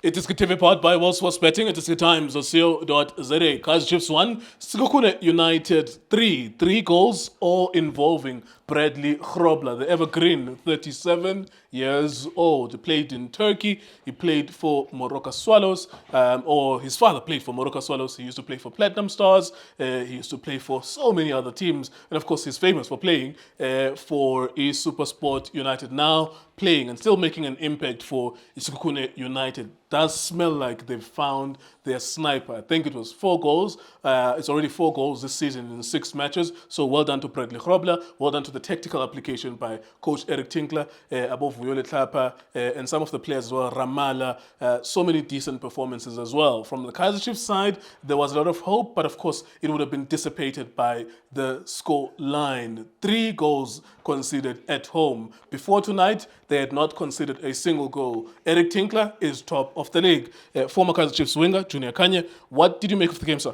It is TV powered by World Sports Betting. It is the times of co.za. Kaizer Chiefs 1, Sekhukhune United 3. 3 goals, all involving Bradley Grobler, the evergreen, 37 years old. He played in Turkey. He played for Moroka Swallows, or his father played for Moroka Swallows. He used to play for Platinum Stars. He used to play for so many other teams. And of course, he's famous for playing for SuperSport United now, playing and still making an impact for Sekhukhune United. Does smell like they've found their sniper. I think it was 4 goals. It's already 4 goals this season in 6 matches. So well done to Bradley Grobler. Well done to the tactical application by Coach Eric Tinkler, above Vuyole Tlapa, and some of the players as well, Ramala. So many decent performances as well. From the Kaizer Chiefs side, there was a lot of hope, but of course it would have been dissipated by the score line. 3 goals conceded at home. Before tonight, they had not conceded a single goal. Eric Tinkler is top of the league. Former Kaizer Chiefs winger, Junior Kanye. What did you make of the game, sir?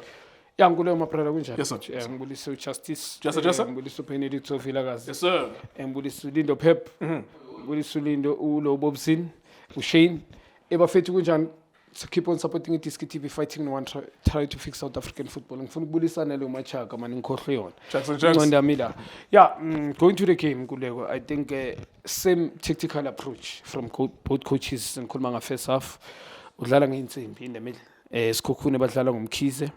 Ya ngikuleyo mabrada kunjani? Yes, sir. Ngibulisa uJustice. Justice. Ngibulisa uPenedi Tsofilakazi. Yes, sir. Ngibulisa uLindo Pep. Ngibulisa uLindo uLo Bobsin, uShane. Ebafethu kunjani? To keep on supporting it, Diski TV fighting no one try to fix South African football. Ngifuna ukubulisa nalo machaka mani ngikhohle yona. Jackson. Yeah, going to the game kuleko. I think same tactical approach from both coaches and Kulmanga first half. Udlala ngeinsimbi in the middle. Sekhukhune badlala ngomkhize.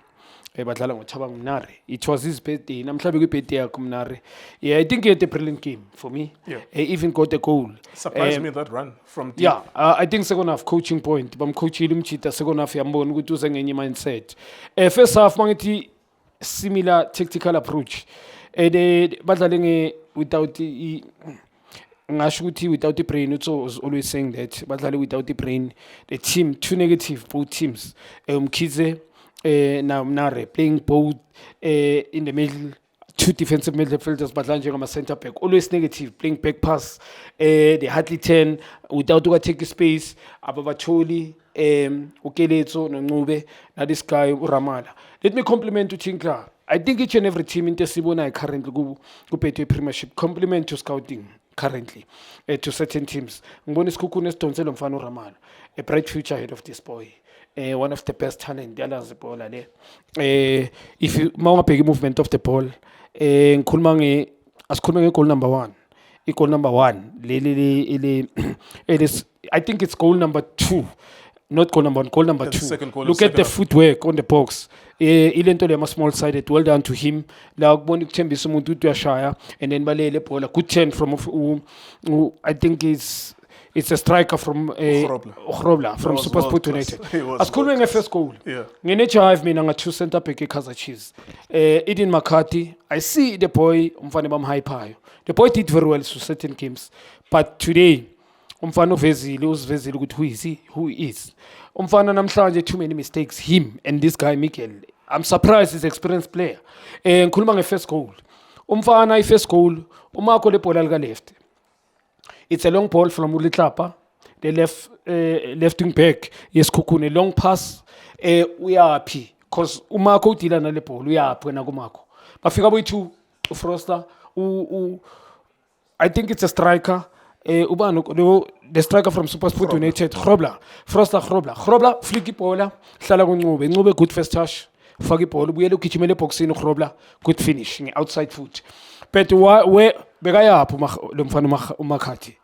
Badlala ngoThabang Mnare. It was his birthday. Namhlanje kwi-birthday yakhe Mnare. Yeah, I think he had a brilliant game for me. Yeah. Even got a goal. Surprised me that run from deep. Yeah, I think second half coaching point. Bamcoachile umchita second half yambona ukuthi uze ngenye mindset. First half mangithi similar tactical approach. Badlale without ngasho ukuthi without the brain. Utso was always saying that badlale without the brain. The team too negative, both teams. Umkhize now Mnare playing both in the middle, 2 defensive midfielders, but njengama center back, always negative, playing back pass. They hardly 10 without take space. Ababatoli, Ukeletso, Nongube, now this guy Ramala. Let me compliment to Tinkler. I think each and every team in Tesibona currently go to a premiership, compliment to scouting currently to certain teams. Ngibona Sekhukhune Sidonsela Mfano Ramala, a bright future ahead of this boy. One of the best talent yalazi ball le. If you mawungabheka movement of the ball, ngikhuluma goal number 1. Goal number 1 it is, I think it's goal number 2. Not goal number 1, goal number 2. Look at the footwork on the box. Ilento le small sided. Well done to him. La ukubona ukuthembisa umuntu uyashaya and then balele ball. Good turn from I think it's a striker from Grobler from SuperSport United. Asikhulume first goal. Yeah. Ngine-jive mina nga-2 center back eKaizer Chiefs. Eden McCarthy, I see the boy umfana bamhypayo. The boy did very well to certain games, but today umfana uzivezile ukuthi who he is. Umfana namhlanje too many mistakes, him and this guy Mikel. I'm surprised he's an experienced player. Ngikhuluma nge-first goal. Umfana i-first goal umakho le bhola lika left. It's a long ball from Ulitlapa, the left wing back. Yes, Sekhukhune, long pass. We are happy because Umako dila na le ball. We are happy na Umako. Bafika boy Froster. I think it's a striker. The striker from SuperSport United, Grobler. Grobler, flicky bola. Hlala kuNcube. Good first touch. Fagi ball. Buyele ukigijimele boxini Grobler. Good finish. Outside foot. But where bekaya apho lo mfana uMakhathi.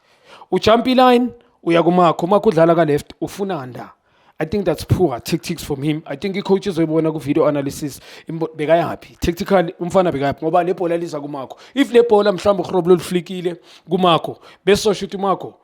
Ujump line uyakumako udlala ka left ufunanda. I think that's poor tactics from him. I think coaches oyibona ku video analysis bekaya happy. Tactically umfana bekaya happy ngoba le bhola liza kumako. If le bhola mhlawumbe uRoblo liflikile kumako bese shoot umako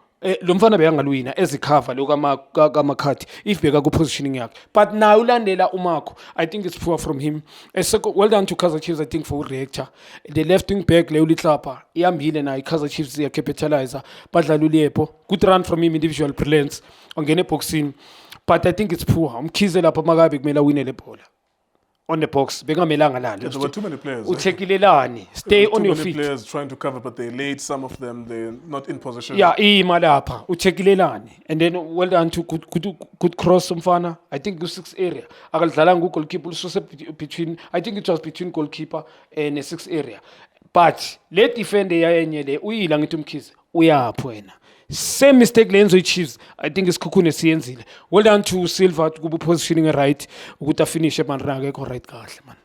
lo mfana beyangalwina ezicover lo kaMakhathi if beka ku positioning yakhe. But now ulandela umako. I think it's poor from him. Well done to Kaizer Chiefs, I think, for reactor. The left wing back le ulitlapa ihambile na Kaizer Chiefs ya capitalizer badlala uLepo. Good run from him, individual brilliance ongene boxing. But I think it's poor. Umkhize lapha makabe kumela wine le bhola. On the box, begamelanga lana. There were too many players. Uchekelelani. Stay on your feet. Too many players trying to cover, but they laid some of them. They're not in position. Yeah, malapha. Uchekelelani. And then well done to good cross umfana. I think the 6th area. Akadlala goalkeeper between. I think it was between goalkeeper and the 6th area. But let defender yayenye le uyila ngithi umkhize uyapho wena. same mistake lenzo i-Chiefs I think isikhukhune siyenzile. Well done to Silva kuba positioning right ukuthi afinishe man akekho right kahle man.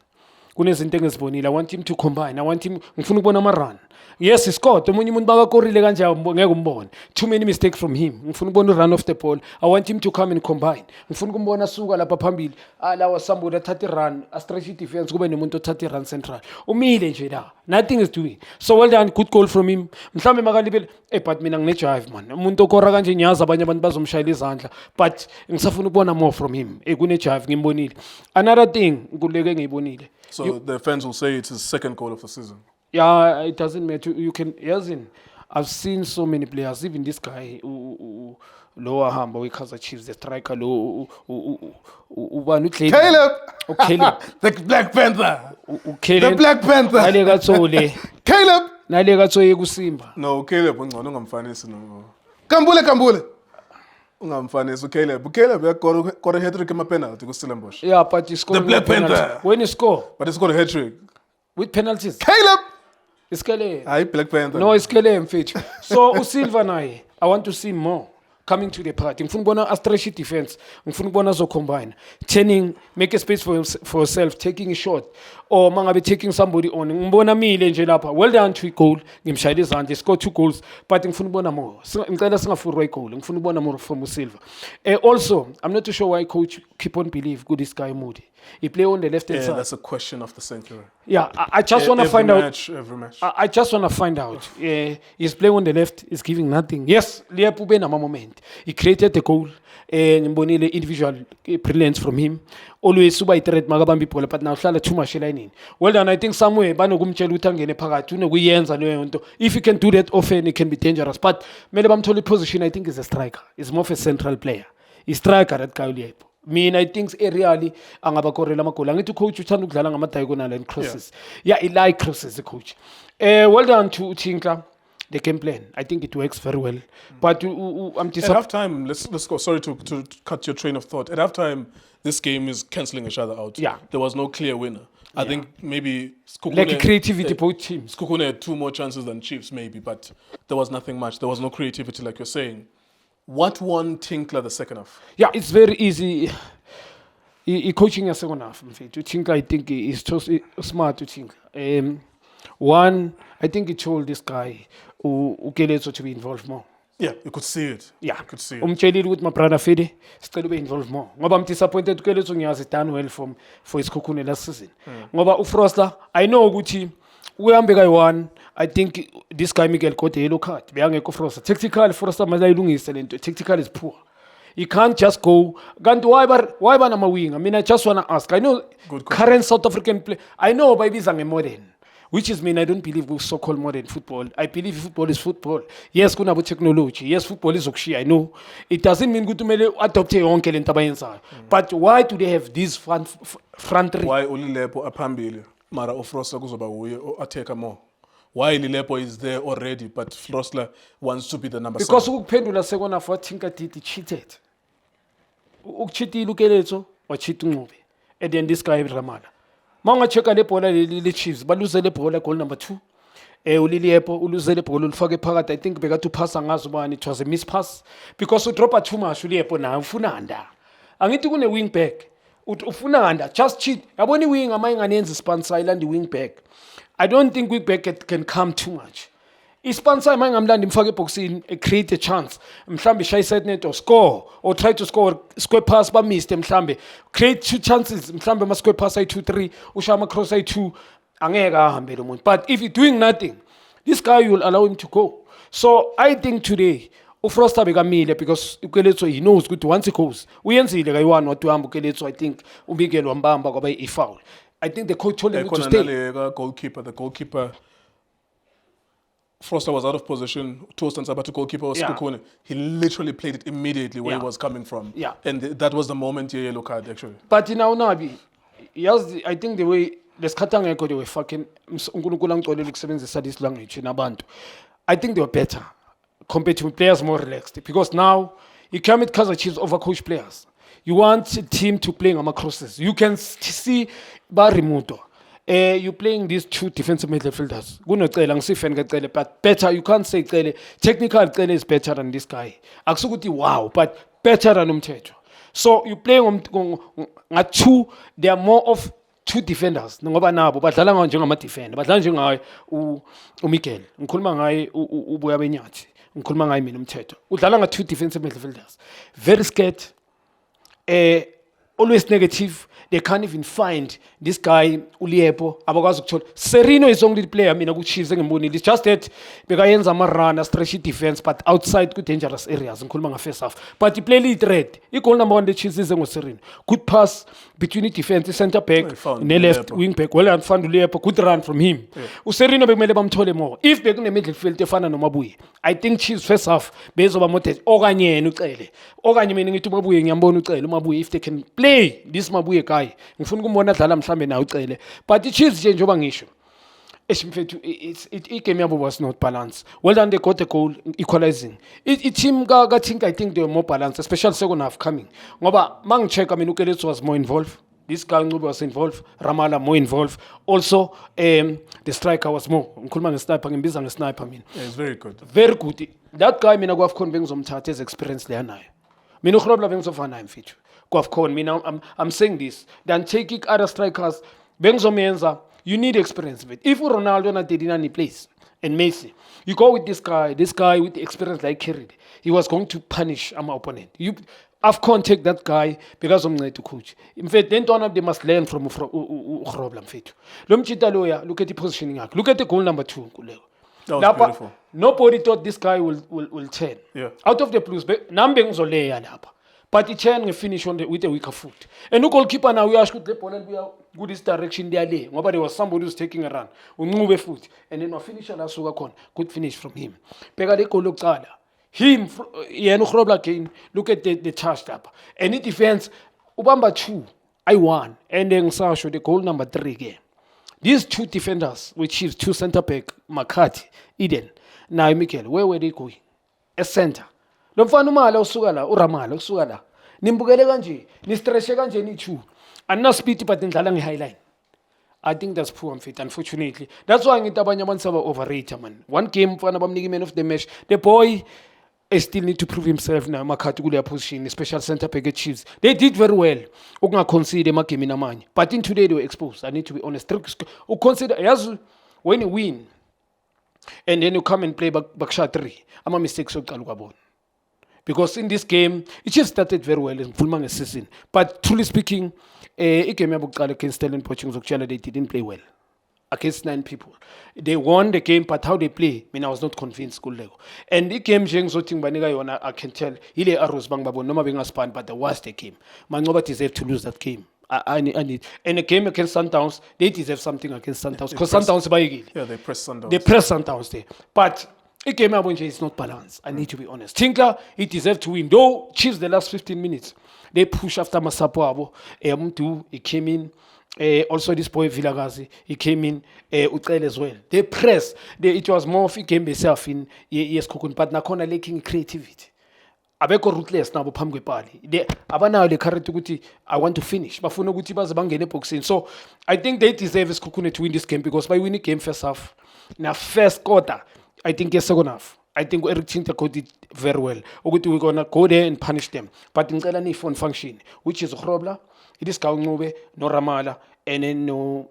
Kunezinto engizibonile. I want him to combine. I want him ngifuna ukubona ama-run. Yes, he scored. Omunye umuntu bakakorile kanje ngeke umbone. Too many mistakes from him. Ngifuna ukubona run off the ball. I want him to come and combine. Ngifuna ukumbona suka lapha phambili. Lawa somebody athatha i-run, a stretch defense kube nomuntu othatha i-run central. Umile nje la. Nothing is doing. So well done, good goal from him. Mhlambe makalibele but mina ngine-jive man. Umuntu okora kanje ngiyazi abanye abantu bazomshayela izandla. But ngisafuna ukubona more from him. Kune-jive ngimbonile. Another thing kuleke ngiyibonile. So the fans will say it's his second goal of the season. Yeah, it doesn't matter. You can, yes, I've seen so many players, even this guy, lower hamba we Kaizer Chiefs, the striker, Caleb! Caleb. The Black Panther! Caleb. The Black Panther! Caleb! No, Caleb, ungamfanisi no. Kambule! Ungamfanisi Caleb. Caleb got a hat-trick in my penalty with Stellenbosch. Yeah, but he scored the Black Panther. When he scored? But he scored a hat-trick. With penalties? Caleb! It's Caleb. Aye, Black Panther. No, it's Caleb, mfethu. So, uSilva naye, I want to see more coming to the party. Ngifuna ukubona a stretchy defense. Ngifuna ukubona zo combine. Turning, make a space for yourself, taking a shot. Or mangabe taking somebody on. Ngibona mile nje lapha. Well done to goal. Ngimshayile izandla. Scored 2 goals. But ngifuna ukubona more. Ngicela singafurwa igoal. Ngifuna ukubona more from uSilva. Also, I'm not too sure why coach keep on believe good this guy Moody. He play on the left hand side. That's a question of the century. Yeah, I just want to find out. Every match. I just want to find out. He's playing on the left. He's giving nothing. Yes, Liverpool been a moment. He created the goal. Ngibonile individual brilliance from him. Always super iterate magabambi pole but now hlala too much line. Well done. I think somewhere banokumtshela ukuthi angene phakathi unokuyenza leyo nto. If he can do that often it can be dangerous. But mele bamthole position I think is a striker. He's more of a central player. He's striker that guy Liverpool. I think really angabakorela amagoli. Angithi coach uthanda ukudlala ngama-diagonal and crosses. Yeah, he like crosses the coach. Well done to Tinkler. The game plan, I think it works very well. But I'm disappointed. At halftime, let's go. Sorry to cut your train of thought. At halftime, this game is cancelling each other out. Yeah. There was no clear winner. I think maybe Skukune, like creativity both teams. Skukune had 2 more chances than Chiefs maybe, but there was nothing much. There was no creativity like you're saying. What won Tinkler the second half? Yeah, it's very easy. He coaching a second half. Tinkler, I think, is so smart to think. One, I think he told this guy Ukelezo to be involved more. Yeah, you could see it. Yeah, you could see it. Umtsheli ukuthi my brother Fede still be involved more. Ngoba I'm disappointed Ukelezo ngiyazi done well for his Kukune last season. Ngoba uFroster, I know ukuthi uhambe kayi-1. I think this guy Miguel got a yellow card. Beyangekho Froster. Tactical Froster mazayilungise lento. Tactical is poor. You can't just go. Why banama wing? I mean, I just want to ask. I know current South African play. I know baby is modern. Which is mean I don't believe with so-called modern football. I believe football is football. Yes, kuna bo technology. Yes, football is okay. I know. It doesn't mean good to mele adopt your own kelenta. But why do they have this front three? Why only Lepo apambili? Mara Froster kuzoba uye ateka more. Why Lilepo is there already, but Frostler wants to be the number 7? Because ukuphendula second half wathinka Titi cheated. Ukuchitile Ukelezo wachita uNcube. And then this guy Ramala. Manga checka le bola le Chiefs baluze le bola goal number 2. Uliliepo uluze le bola ulifake phakathi. I think beka to pass ngazo bani it was a miss pass because u drop too much Uliepo na ufuna nda. Angithi kune wing back. Ufuna nda just cheat. Yabona iwing amayinganenza sponsor ilandi wing back. I don't think wing back can come too much. Isponsor mangamlandi mfake eboxini create a chance. Mhlambe shy side net or score or try to score square pass ba missed mhlambe create 2 chances mhlambe ma square pass ay 2-3 ushama cross ay 2 angeke ahambe lo muntu. But if you're doing nothing, this guy you will allow him to go. So I think today uFroster bekamile because Ukelezo he knows good once he goes uyenzile kayi1 wathi uhamba Ukelezo. I think uMiguel wambamba kwaba ifoul. I think the coach told him to stay. The goalkeeper Froster was out of position. Toast and Sabatu goalkeeper was Skukune. He literally played it immediately where he was coming from. Yeah. And that was the moment he yellow card actually. But now Nabi, I think the way lesikhathangekho they were fucking uNkulunkulu angixolele ukusebenzisa this language nabantu. I think they were better compared to players more relaxed because now you come at Kaizer Chiefs overcoach players. You want a team to play ngama crosses. You can see Barimuto. You're playing these two defensive midfielders. Kunocela ngisifan kaCele, but better. You can't say Cele. Technical Cele is better than this guy. Akusukuthi wow, but better than Umthetho. So you playing two. They are more of two defenders. Ngoba nabo badlala njengama defender. Badlala njengaye uMikel. Ngikhuluma ngaye uBoya Benyathi. Ngikhuluma ngaye mina Umthetho. Udlala two defensive midfielders. Very scared. Always negative. They can't even find this guy Uliepo abakwazi ukuthola. Serino is only the player mina kuChiefs engembonile. It's just that bekayenza ama run stretchy defense but outside ku dangerous areas ngikhuluma nga first half. But he play lead red. Goal number 1 the Chiefs is ngoSerino. Good pass between the defense center back ne left wing back. Well and found Uliepo good run from him. uSerino bekumele bamthole more. If bekune midfield efana noMabuye, I think Chiefs first half bezoba motive okanye yena uCele. Okanye mina ngithi uMabuye ngiyambona uCele uMabuye if they can play this Mabuye guy ngifuna ukumbona adlala mhlambe nawe uCele but iChiefs nje njoba ngisho esimfethu igame yabo was not balanced. Well done, they got a goal equalizing. Team ka think I think they were more balanced, especially second half coming. Ngoba mangicheck I mean Ukeletso was more involved. This guy Ncube was involved, Ramala more involved. Also the striker was more. Ngikhuluma ngesniper ngimbiza ngesniper mina. Yeah, it's very good. Very good. That guy mina kwaFcon bengizomthatha as experience leya nayo. Mina uRobla bengizofana naye mfethu. KwaFcon mina I'm saying this. Then taking other strikers bengizomenza. You need experience with. If Ronaldo na did in place and Messi, you go with this guy with the experience like carried. He was going to punish my opponent. You AFCON take that guy because of to coach. In fact, then they must learn from Roblam Fit. Look at the positioning. Look at the goal number 2. That was beautiful. Nobody thought this guy will turn. Yeah. Out of the blues, but he turned finish with a weaker foot. And no goalkeeper now we ask the ball and we are good this direction there. Nobody was somebody who's taking a run. We move a foot. And then we finish and good finish from him. Him, look at the charged up. Any defense, Ubamba 2, I won. And then Sasho, the goal number 3 again. These two defenders, which is two center back, McCarthy, Eden, now Mikel, where were they going? A center. Lo mfana umala usuka la uRamala usuka la nimbukele kanje ni stretch kanje ni two anna speed but ndlala ngehighline. I think that's poor fit unfortunately. That's why ngithi abanye abantu saba overrate man. One game mfana bamnika man of the match. The boy still need to prove himself now McCarthy kule position especially center back Chiefs. They did very well. Ukunga concede emagame namanye. But in today they were exposed. I need to be honest. U consider as when you win and then you come and play back shot 3. Ama mistakes oqala ukubona. Because in this game, it just started very well in full season. But truly speaking, game against Stellenbosch, they didn't play well. Against 9 people. They won the game, but how they play, I was not convinced. And the game, I can tell, Ile Arrows Bang Babo, no being a span, but the worst they came. Man, nobody deserved to lose that game. I need. And the game against Sundowns, they deserve something against Sundowns. Because Sundowns by yeah, they press Sundowns. They press Sundowns there. But it came out when it's not balanced. I need to be honest. Tinkler, he deserved to win. Though Chiefs the last 15 minutes, they push after Masapo Abo. He came in. Also this boy Villagazi, he came in. Utrell as well. They pressed. It was more of a game itself in yes Kokun, but Nakona lacking creativity. Abeko ruthless now bophambi kwepali. They abanayo le character ukuthi I want to finish. Bafuna ukuthi baze bangene boxing. So I think they deserve Kokune to win this game because by winning game first half, na first quarter. I think yes, second half. I think Eric Tinta did very well. We're gonna go there and punish them. But in Zelani phone function, which is Robla, it is Kaungube, no Ramala, and then no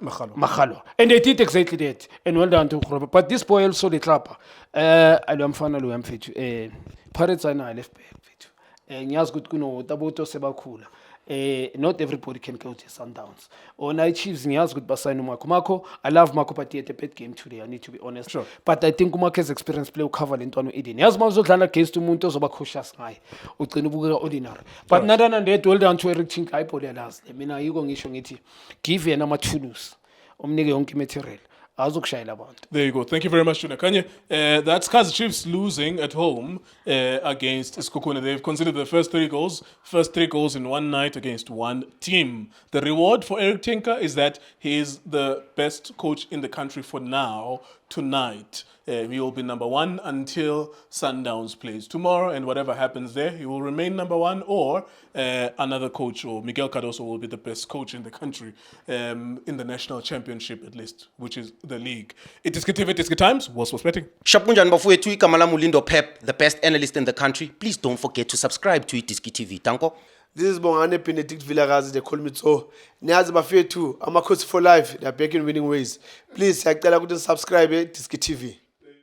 Mahalo. And they did exactly that. And well done to Robla. But this boy also the trapper. I don't find I'm fit. Pirates are now left back fit. And yes, good kuno, Taboto Sebakula. Not everybody can go to Sundowns. On night Chiefs, Nias good Basai Mako. I love Marco Patti at the pet game today, I need to be honest. Sure. But I think Umake's experience play cover in Tono Eden. Yes, Mazotana case to Muntos about Koshas Nai, Utrenubuga Ordinary. But none than that, well done to Eric Chink, I put it last. I mean, are you going to give you a number 2 news? Omnige Onki material. There you go. Thank you very much, Tuna Kanye. That's Kaizer Chiefs losing at home against Sekhukhune. They've considered the first 3 goals in one night against one team. The reward for Eric Tinker is that he is the best coach in the country for now tonight. He will be number 1 until Sundowns plays tomorrow, and whatever happens there, he will remain number 1, or another coach, or Miguel Cardoso will be the best coach in the country, in the national championship at least, which is the league. It is TV, it is Times, World Sports Betting. Shapunjan bafowethu igama lami uLindo Pep, the best analyst in the country. Please don't forget to subscribe to iDiski TV. Tanko. This is Bongane Benedict Vilakazi, they call me so. Niyazi bafethu, Amakhosi for life, they are back in winning ways. Please, siyacela ukuthi subscribe Diski TV.